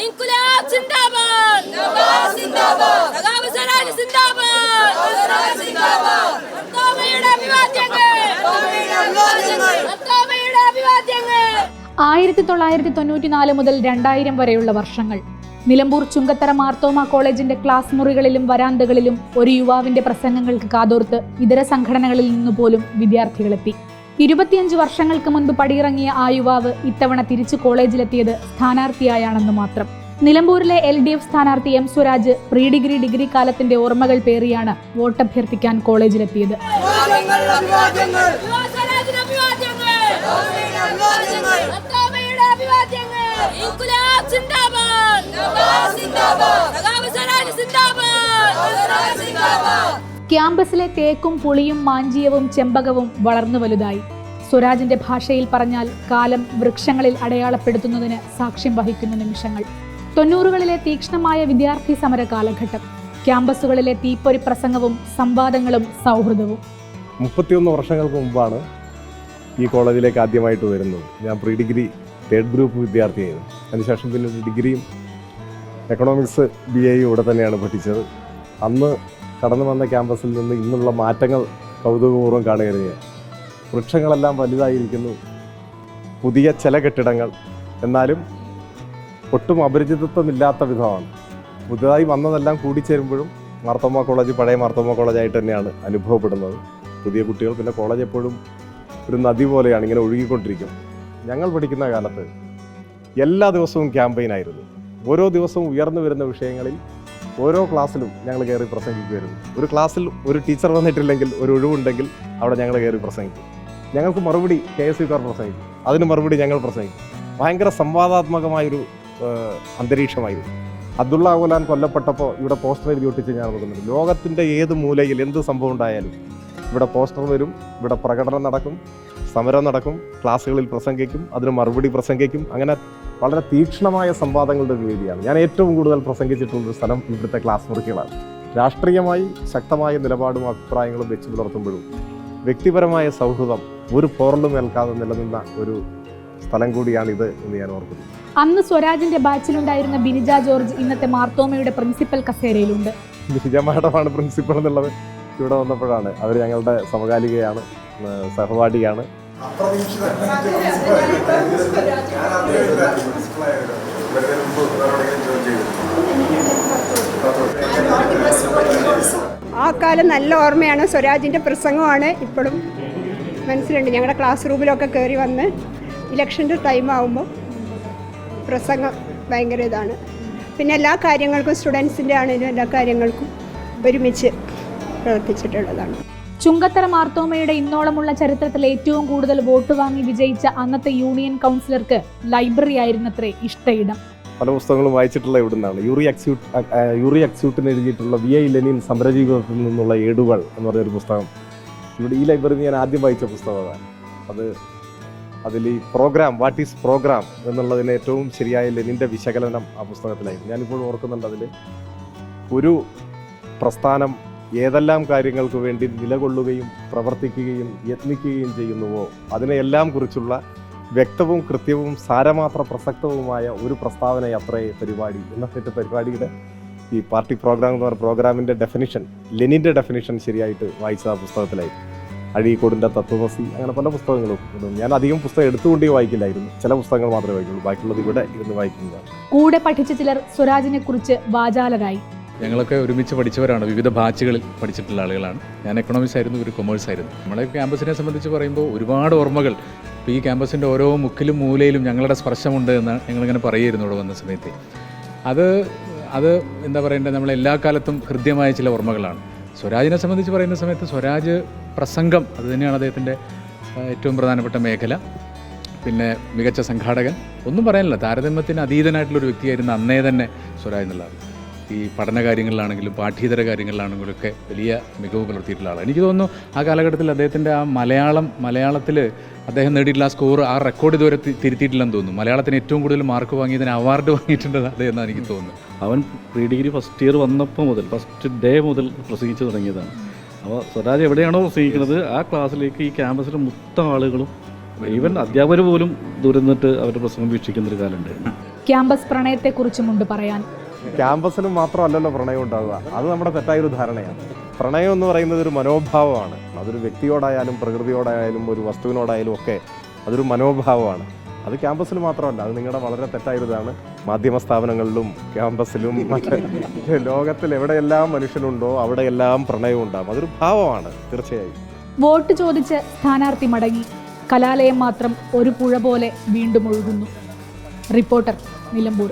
ഇൻകുലാബ് സിന്ദാബാദ് നവാസ് സിന്ദാബാദ് സഖാവ് സ്വരാജ് സിന്ദാബാദ് സ്വരാജ് സിന്ദാബാദ് അത്തോമയുടെ അഭിവാദ്യങ്ങൾ 1994 മുതൽ 2000 വരെയുള്ള വർഷങ്ങൾ നിലമ്പൂർ ചുങ്കത്തറ മാർത്തോമ കോളേജിന്റെ ക്ലാസ് മുറികളിലും വരാന്തകളിലും ഒരു യുവാവിന്റെ പ്രസംഗങ്ങൾക്ക് കാതോർത്ത് ഇതര സംഘടനകളിൽ നിന്നുപോലും വിദ്യാർത്ഥികളെത്തി. 25 വർഷങ്ങൾക്ക് മുൻപ് പടിയിറങ്ങിയ ആ യുവാവ് ഇത്തവണ തിരിച്ചു കോളേജിലെത്തിയത് സ്ഥാനാർത്ഥിയായാണെന്ന് മാത്രം. നിലമ്പൂരിലെ LDF സ്ഥാനാർത്ഥി M. സ്വരാജ് പ്രീ ഡിഗ്രി കാലത്തിന്റെ ഓർമ്മകൾ പേറിയാണ് വോട്ടഭ്യർത്ഥിക്കാൻ കോളേജിലെത്തിയത്. ക്യാമ്പസിലെ തേക്കും പുളിയും മാഞ്ചിയവും ചെമ്പകവും വളർന്നു വലുതായി. സ്വരാജിന്റെ ഭാഷയിൽ പറഞ്ഞാൽ കാലം വൃക്ഷങ്ങളിൽ അടയാളപ്പെടുത്തുന്നതിന് സാക്ഷ്യം വഹിക്കുന്ന നിമിഷങ്ങൾ. 90കളിലെ തീക്ഷ്ണമായ വിദ്യാർത്ഥി സമര കാലഘട്ടം. ക്യാമ്പസുകളിലെ തീപ്പൊരി പ്രസംഗവും സംവാദങ്ങളും സൗഹൃദവും. 31 വർഷങ്ങൾക്ക് മുമ്പാണ് ഈ കോളേജിലേക്ക് ആദ്യമായിട്ട് വരുന്നത്. ഞാൻ പ്രീ ഡിഗ്രി 3rd ഗ്രൂപ്പ് വിദ്യാർത്ഥിയായിരുന്നു. അതിനുശേഷം പിന്നെ ഡിഗ്രിയും എക്കണോമിക്സ് BA ഇവിടെ തന്നെയാണ് പഠിച്ചത്. അന്ന് കടന്നു വന്ന ക്യാമ്പസിൽ നിന്ന് ഇന്നുള്ള മാറ്റങ്ങൾ കൗതുകപൂർവ്വം കാണുകയാണ്. വൃക്ഷങ്ങളെല്ലാം വലുതായിരിക്കുന്നു, പുതിയ ചില കെട്ടിടങ്ങൾ, എന്നാലും ഒട്ടും അപരിചിതത്വമില്ലാത്ത വിധമാണ്. പുതുതായി വന്നതെല്ലാം കൂടിച്ചേരുമ്പോഴും മാർത്തോമ കോളേജ് പഴയ മാർത്തോമ കോളേജായിട്ട് തന്നെയാണ് അനുഭവപ്പെടുന്നത്. പുതിയ കുട്ടികൾ, പിന്നെ കോളേജ് എപ്പോഴും ഒരു നദി പോലെയാണ്, ഇങ്ങനെ ഒഴുകിക്കൊണ്ടിരിക്കും. ഞങ്ങൾ പഠിക്കുന്ന കാലത്ത് എല്ലാ ദിവസവും ക്യാമ്പയിനായിരുന്നു. ഓരോ ദിവസവും ഉയർന്നു വരുന്ന വിഷയങ്ങളിൽ ഓരോ ക്ലാസ്സിലും ഞങ്ങൾ കയറി പ്രസംഗിക്കുമായിരുന്നു. ഒരു ക്ലാസ്സിൽ ഒരു ടീച്ചർ വന്നിട്ടില്ലെങ്കിൽ, ഒരു ഒഴിവുണ്ടെങ്കിൽ അവിടെ ഞങ്ങൾ കയറി പ്രസംഗിക്കും. ഞങ്ങൾക്ക് മറുപടി KSUക്കാർ പ്രസംഗിക്കും, അതിന് മറുപടി ഞങ്ങൾ പ്രസംഗിക്കും. ഭയങ്കര സംവാദാത്മകമായൊരു അന്തരീക്ഷമായിരുന്നു. അബ്ദുള്ള ഗുലാൻ കൊല്ലപ്പെട്ടപ്പോൾ ഇവിടെ പോസ്റ്റർ എഴുതി ഒട്ടിച്ച് ഞാൻ നോക്കുന്നുണ്ട്. ലോകത്തിൻ്റെ ഏത് മൂലയിൽ എന്ത് സംഭവം ഉണ്ടായാലും ഇവിടെ പോസ്റ്റർ വരും, ഇവിടെ പ്രകടനം നടക്കും, സമരം നടക്കും, ക്ലാസ്സുകളിൽ പ്രസംഗിക്കും, അതിന് മറുപടി പ്രസംഗിക്കും. അങ്ങനെ വളരെ തീക്ഷ്ണമായ സംവാദങ്ങളുടെ ഒരു വേദിയാണ്. ഞാൻ ഏറ്റവും കൂടുതൽ പ്രസംഗിച്ചിട്ടുള്ളൊരു സ്ഥലം ഇവിടുത്തെ ക്ലാസ് മുറികളാണ്. രാഷ്ട്രീയമായി ശക്തമായ നിലപാടും അഭിപ്രായങ്ങളും വെച്ച് പുലർത്തുമ്പോഴും വ്യക്തിപരമായ സൗഹൃദം ഒരു പോറലും ഏൽക്കാതെ നിലനിന്ന ഒരു സ്ഥലം കൂടിയാണിത് എന്ന് ഞാൻ ഓർക്കുന്നു. അന്ന് സ്വരാജിന്റെ ബാച്ചിലുണ്ടായിരുന്ന ബിനിജ ജോർജ് ഇന്നത്തെ മാർത്തോമയുടെ പ്രിൻസിപ്പൽ കസേരയിലുണ്ട്. ബിനിജ മാഡമാണ് പ്രിൻസിപ്പൽ എന്നുള്ളത് ഇവിടെ വന്നപ്പോഴാണ്. അവർ ഞങ്ങളുടെ സമകാലികയാണ്, സഹപാഠിയാണ്. ആ കാലം നല്ല ഓർമ്മയാണ്. സ്വരാജിൻ്റെ പ്രസംഗമാണ് ഇപ്പോഴും മനസ്സിലുണ്ട്. ഞങ്ങളുടെ ക്ലാസ് റൂമിലൊക്കെ കയറി വന്ന് ഇലക്ഷൻ്റെ ടൈം ആകുമ്പോൾ പ്രസംഗം ഭയങ്കര ഇതാണ്. പിന്നെ എല്ലാ കാര്യങ്ങൾക്കും, സ്റ്റുഡൻസിൻ്റെ ആണെങ്കിലും എല്ലാ കാര്യങ്ങൾക്കും ഒരുമിച്ച് പ്രവർത്തിച്ചിട്ടുള്ളതാണ്. ചുങ്കത്തറ മാർത്തോമയുടെ ഇന്നോളമുള്ള ചരിത്രത്തിൽ ഏറ്റവും കൂടുതൽ വോട്ട് വാങ്ങി വിജയിച്ച അന്നത്തെ യൂണിയൻ കൗൺസിലർക്ക് ലൈബ്രറി ആയിരുന്നത്രേ ഇഷ്ടയിടം. പല പുസ്തകങ്ങളും വായിച്ചിട്ടുള്ള ഇവിടുന്നാണ്. യൂറി അക്സ്യൂട്ടിന് എഴുതിയിട്ടുള്ള VI ലെനിൻ സമരജീവിതത്തിൽ നിന്നുള്ള ഏടുകൾ എന്ന് പറഞ്ഞൊരു പുസ്തകം ഇവിടെ ഈ ലൈബ്രറിയിൽ ഞാൻ ആദ്യം വായിച്ച പുസ്തകമാണ്. അതിൽ ഈ പ്രോഗ്രാം, വാട്ട് ഈസ് പ്രോഗ്രാം എന്നുള്ളതിന് ഏറ്റവും ശരിയായ ലെനിൻ്റെ വിശകലനം ആ പുസ്തകത്തിലായിരുന്നു. ഞാനിപ്പോൾ ഓർക്കുന്നുണ്ട്, അതിൽ ഒരു പ്രസ്ഥാനം ഏതെല്ലാം കാര്യങ്ങൾക്ക് വേണ്ടി നിലകൊള്ളുകയും പ്രവർത്തിക്കുകയും യത്നിക്കുകയും ചെയ്യുന്നുവോ അതിനെയെല്ലാം കുറിച്ചുള്ള വ്യക്തവും കൃത്യവും സാരമാത്ര പ്രസക്തവുമായ ഒരു പ്രസ്താവന അത്രേ പരിപാടി എന്ന പരിപാടിയുടെ ഈ പാർട്ടി പ്രോഗ്രാം എന്ന് പറഞ്ഞ പ്രോഗ്രാമിൻ്റെ ഡെഫിനിഷൻ, ലെനിൻ്റെ ഡെഫിനിഷൻ ശരിയായിട്ട് വായിച്ച ആ പുസ്തകത്തിലായിരുന്നു. അഴീക്കോടിൻ്റെ തത്വമസി, അങ്ങനെ പല പുസ്തകങ്ങളും. ഞാൻ അധികം പുസ്തകം എടുത്തുകൊണ്ടേ വായിക്കില്ലായിരുന്നു, ചില പുസ്തകങ്ങൾ മാത്രമേ വായിക്കുള്ളൂ, ബാക്കിയുള്ളത് ഇവിടെ ഇരുന്ന് വായിക്കുന്നതാണ്. കൂടെ പഠിച്ച ചിലർ സ്വരാജിനെ കുറിച്ച് വാചാലരായി. ഞങ്ങളൊക്കെ ഒരുമിച്ച് പഠിച്ചവരാണ്, വിവിധ ബാച്ചുകളിൽ പഠിച്ചിട്ടുള്ള ആളുകളാണ്. ഞാൻ എക്കണോമിക്സ് ആയിരുന്നു, ഒരു കൊമേഴ്സ് ആയിരുന്നു. നമ്മളെ ക്യാമ്പസിനെ സംബന്ധിച്ച് പറയുമ്പോൾ ഒരുപാട് ഓർമ്മകൾ. ഇപ്പോൾ ഈ ക്യാമ്പസിൻ്റെ ഓരോ മുക്കിലും മൂലയിലും ഞങ്ങളുടെ സ്പർശമുണ്ട് എന്ന് ഞങ്ങളിങ്ങനെ പറയുമായിരുന്നു ഇവിടെ വന്ന സമയത്ത്. അത് എന്താ പറയേണ്ടത്, നമ്മളെല്ലാ കാലത്തും ഹൃദ്യമായ ചില ഓർമ്മകളാണ്. സ്വരാജിനെ സംബന്ധിച്ച് പറയുന്ന സമയത്ത് സ്വരാജ് പ്രസംഗം അത് തന്നെയാണ് അദ്ദേഹത്തിൻ്റെ ഏറ്റവും പ്രധാനപ്പെട്ട മേഖല. പിന്നെ മികച്ച സംഘാടകൻ, ഒന്നും പറയാനില്ല, താരതമ്യത്തിന് അതീതനായിട്ടുള്ളൊരു വ്യക്തിയായിരുന്നു അന്നേ തന്നെ സ്വരാജ് എന്നുള്ളത്. ഈ പഠന കാര്യങ്ങളിലാണെങ്കിലും പാഠ്യേതര കാര്യങ്ങളിലാണെങ്കിലും ഒക്കെ വലിയ മികവ് പുലർത്തിയിട്ടുള്ള ആളാണ്. എനിക്ക് തോന്നുന്നു ആ കാലഘട്ടത്തിൽ അദ്ദേഹത്തിൻ്റെ ആ മലയാളത്തിൽ അദ്ദേഹം നേടിയിട്ടുള്ള ആ സ്കോർ, ആ റെക്കോർഡ് ഇതുവരെ തിരുത്തിയിട്ടില്ലെന്ന് തോന്നുന്നു. മലയാളത്തിന് ഏറ്റവും കൂടുതൽ മാർക്ക് വാങ്ങിയതിന് അവാർഡ് വാങ്ങിയിട്ടുണ്ട് അദ്ദേഹമെന്നാണ് എനിക്ക് തോന്നുന്നത്. അവൻ പ്രീ ഡിഗ്രി ഫസ്റ്റ് ഇയർ വന്നപ്പോൾ മുതൽ, ഫസ്റ്റ് ഡേ മുതൽ പ്രസംഗിച്ച് തുടങ്ങിയതാണ്. അപ്പോൾ സ്വരാജ് എവിടെയാണോ പ്രസംഗിക്കുന്നത് ആ ക്ലാസ്സിലേക്ക് ഈ ക്യാമ്പസിലെ മൊത്തം ആളുകളും, ഈവൻ അധ്യാപകർ പോലും ദൂരെ നിന്നിട്ട് അവരുടെ പ്രസംഗം വീക്ഷിക്കുന്നൊരു കാലമുണ്ടായിരുന്നു. ക്യാമ്പസ് പ്രണയത്തെക്കുറിച്ചുമുണ്ട് പറയാൻ. ക്യാമ്പസിലും മാത്രമല്ലല്ലോ പ്രണയം ഉണ്ടാവുക, അത് നമ്മുടെ തെറ്റായൊരു ധാരണയാണ്. പ്രണയം എന്ന് പറയുന്നത് ഒരു മനോഭാവമാണ്. അതൊരു വ്യക്തിയോടായാലും പ്രകൃതിയോടായാലും ഒരു വസ്തുവിനോടായാലും ഒക്കെ അതൊരു മനോഭാവമാണ്. അത് ക്യാമ്പസിൽ മാത്രമല്ല, അത് നിങ്ങളുടെ വളരെ തെറ്റായതാണ്. മാധ്യമ സ്ഥാപനങ്ങളിലും ക്യാമ്പസിലും മറ്റ് ലോകത്തിൽ എവിടെയെല്ലാം മനുഷ്യനുണ്ടോ അവിടെയെല്ലാം പ്രണയം ഉണ്ടാകും. അതൊരു ഭാവമാണ് തീർച്ചയായും. വോട്ട് ചോദിച്ച് സ്ഥാനാർത്ഥി മടങ്ങി. കലാലയം മാത്രം ഒരു പുഴ പോലെ വീണ്ടും ഒഴുകുന്നു. റിപ്പോർട്ടർ, നിലമ്പൂർ.